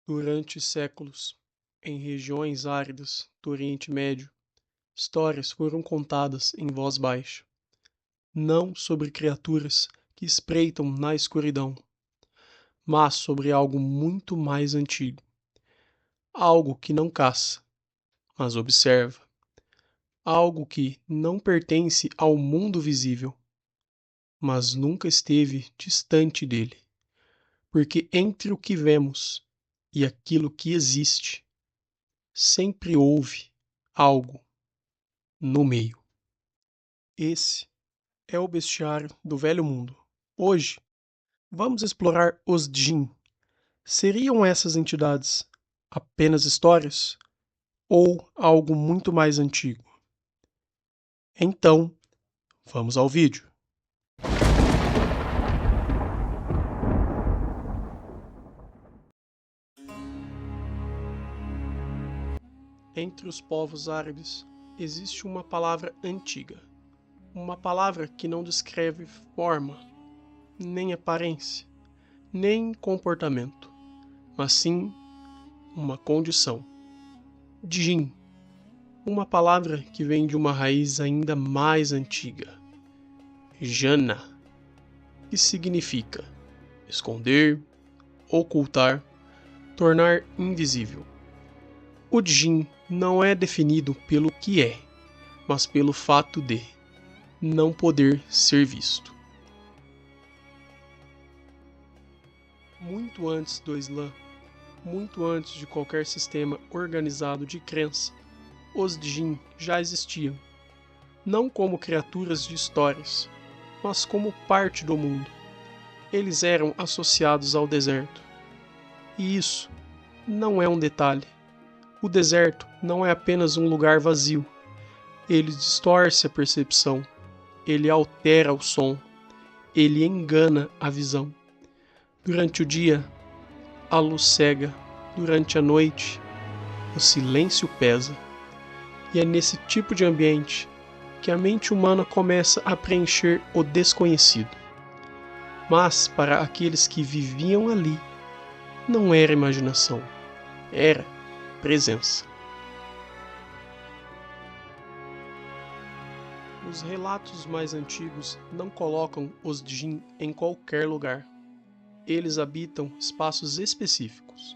Durante séculos, em regiões áridas do Oriente Médio, histórias foram contadas em voz baixa, não sobre criaturas que espreitam na escuridão, mas sobre algo muito mais antigo, algo que não caça, mas observa, algo que não pertence ao mundo visível, mas nunca esteve distante dele, porque entre o que vemos e aquilo que existe, sempre houve algo no meio. Esse é o bestiário do Velho Mundo. Hoje, vamos explorar os Jin. Seriam essas entidades apenas histórias ou algo muito mais antigo? Então, vamos ao vídeo. Entre os povos árabes existe uma palavra antiga, uma palavra que não descreve forma, nem aparência, nem comportamento, mas sim uma condição. Jin, uma palavra que vem de uma raiz ainda mais antiga, Jana, que significa esconder, ocultar, tornar invisível. O Jin não é definido pelo que é, mas pelo fato de não poder ser visto. Muito antes do Islã, muito antes de qualquer sistema organizado de crença, os Jin já existiam, não como criaturas de histórias, mas como parte do mundo. Eles eram associados ao deserto. E isso não é um detalhe. O deserto não é apenas um lugar vazio. Ele distorce a percepção, ele altera o som, ele engana a visão. Durante o dia, a luz cega. Durante a noite, o silêncio pesa. E é nesse tipo de ambiente que a mente humana começa a preencher o desconhecido. Mas para aqueles que viviam ali, não era imaginação, era presença. Os relatos mais antigos não colocam os Jin em qualquer lugar. Eles habitam espaços específicos,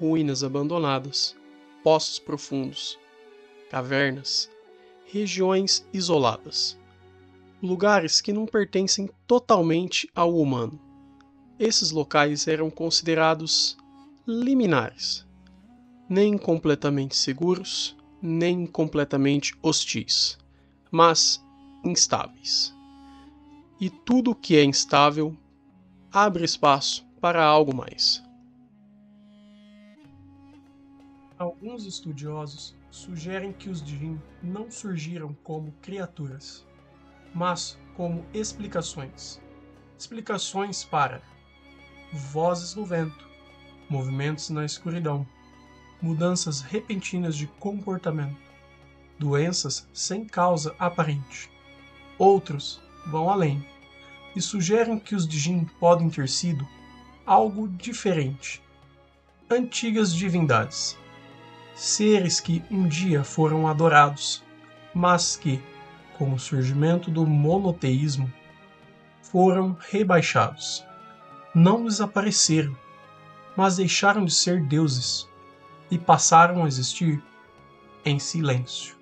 ruínas abandonadas, poços profundos, cavernas, regiões isoladas, lugares que não pertencem totalmente ao humano. Esses locais eram considerados liminares, nem completamente seguros, nem completamente hostis, mas instáveis. E tudo que é instável abre espaço para algo mais. Alguns estudiosos sugerem que os Jin não surgiram como criaturas, mas como explicações. Explicações para vozes no vento, movimentos na escuridão, mudanças repentinas de comportamento, doenças sem causa aparente. Outros vão além e sugerem que os Jin podem ter sido algo diferente. Antigas divindades, seres que um dia foram adorados, mas que, com o surgimento do monoteísmo, foram rebaixados. Não desapareceram, mas deixaram de ser deuses e passaram a existir em silêncio.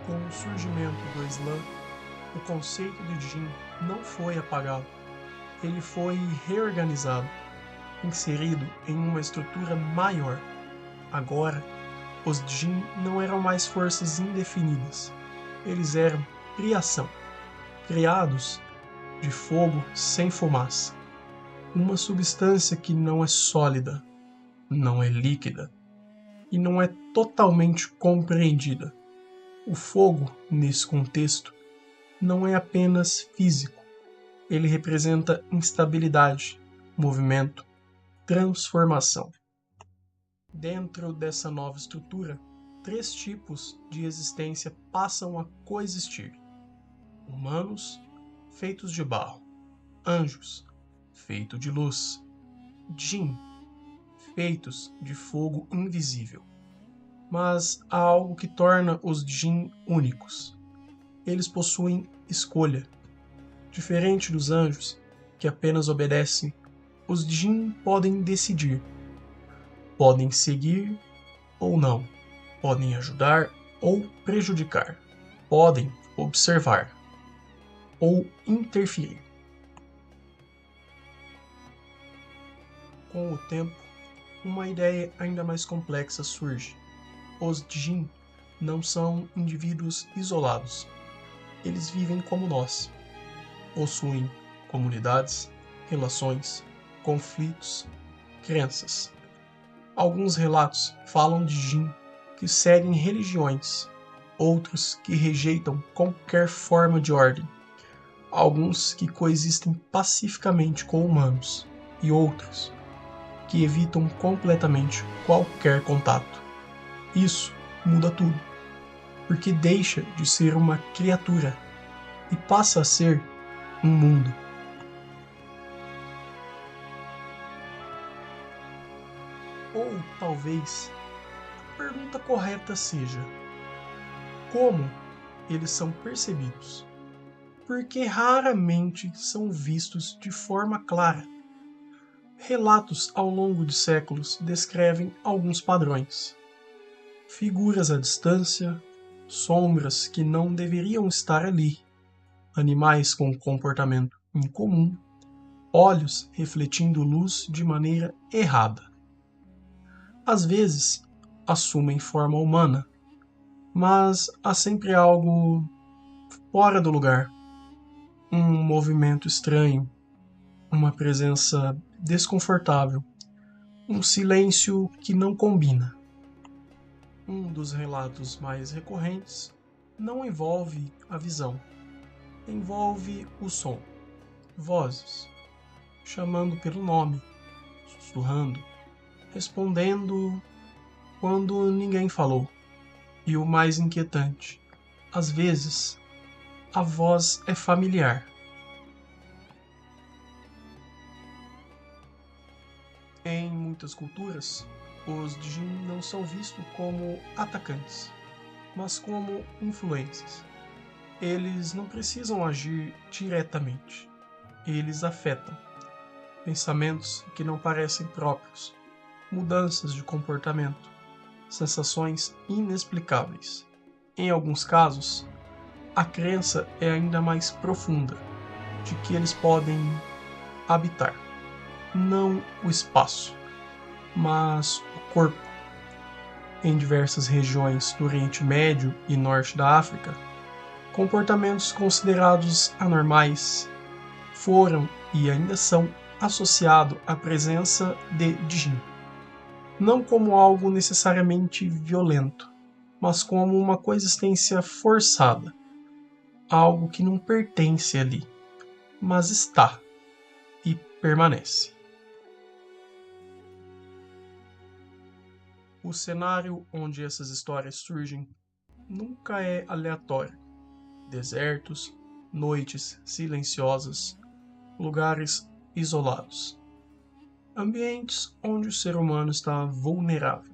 Com o surgimento do Islã, o conceito de Jin não foi apagado, ele foi reorganizado, inserido em uma estrutura maior. Agora, os Jin não eram mais forças indefinidas, eles eram criação, criados de fogo sem fumaça, uma substância que não é sólida, não é líquida e não é totalmente compreendida. O fogo, nesse contexto, não é apenas físico, ele representa instabilidade, movimento, transformação. Dentro dessa nova estrutura, 3 tipos de existência passam a coexistir: humanos, feitos de barro, anjos, feito de luz. Jin, feitos de fogo invisível. Mas há algo que torna os Jin únicos. Eles possuem escolha. Diferente dos anjos, que apenas obedecem, os Jin podem decidir. Podem seguir ou não. Podem ajudar ou prejudicar. Podem observar ou interferir. Com o tempo, uma ideia ainda mais complexa surge. Os Jin não são indivíduos isolados. Eles vivem como nós. Possuem comunidades, relações, conflitos, crenças. Alguns relatos falam de Jin que seguem religiões, outros que rejeitam qualquer forma de ordem, alguns que coexistem pacificamente com humanos e outros que evitam completamente qualquer contato. Isso muda tudo, porque deixa de ser uma criatura e passa a ser um mundo. Ou talvez a pergunta correta seja: como eles são percebidos? Porque raramente são vistos de forma clara. Relatos ao longo de séculos descrevem alguns padrões. Figuras à distância, sombras que não deveriam estar ali, animais com comportamento incomum, olhos refletindo luz de maneira errada. Às vezes, assumem forma humana, mas há sempre algo fora do lugar. Um movimento estranho, uma presença desconfortável, um silêncio que não combina. Um dos relatos mais recorrentes não envolve a visão, envolve o som, vozes, chamando pelo nome, sussurrando, respondendo quando ninguém falou. E o mais inquietante, às vezes, a voz é familiar. Em muitas culturas, os Jin não são vistos como atacantes, mas como influências. Eles não precisam agir diretamente. Eles afetam pensamentos que não parecem próprios, mudanças de comportamento, sensações inexplicáveis. Em alguns casos, a crença é ainda mais profunda de que eles podem habitar, não o espaço, mas o corpo. Em diversas regiões do Oriente Médio e Norte da África, comportamentos considerados anormais foram e ainda são associados à presença de Jin, não como algo necessariamente violento, mas como uma coexistência forçada, algo que não pertence ali, mas está e permanece. O cenário onde essas histórias surgem nunca é aleatório. Desertos, noites silenciosas, lugares isolados. Ambientes onde o ser humano está vulnerável,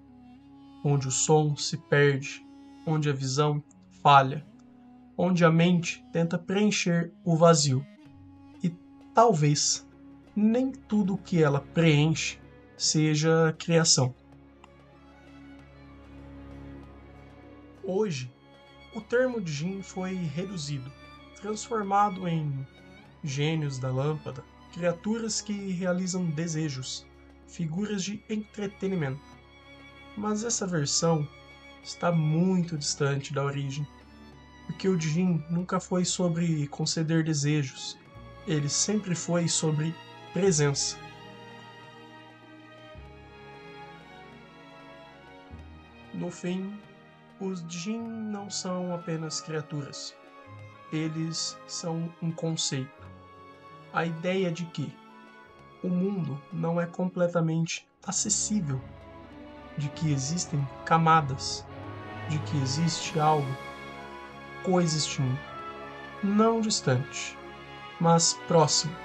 onde o som se perde, onde a visão falha, onde a mente tenta preencher o vazio. E talvez nem tudo que ela preenche seja criação. Hoje, o termo Jin foi reduzido, transformado em gênios da lâmpada, criaturas que realizam desejos, figuras de entretenimento. Mas essa versão está muito distante da origem, porque o Jin nunca foi sobre conceder desejos, ele sempre foi sobre presença. No fim, os Jin não são apenas criaturas, eles são um conceito. A ideia de que o mundo não é completamente acessível, de que existem camadas, de que existe algo coexistindo, não distante, mas próximo.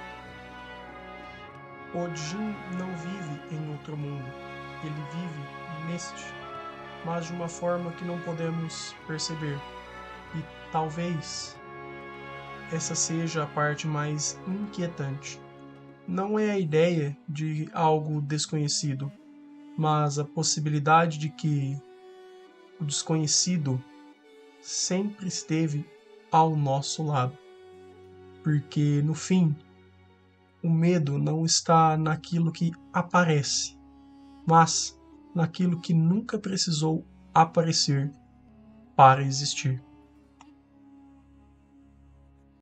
Odin não vive em outro mundo, ele vive neste, mas de uma forma que não podemos perceber. E talvez essa seja a parte mais inquietante. Não é a ideia de algo desconhecido, mas a possibilidade de que o desconhecido sempre esteve ao nosso lado. Porque, no fim, o medo não está naquilo que aparece, mas naquilo que nunca precisou aparecer para existir.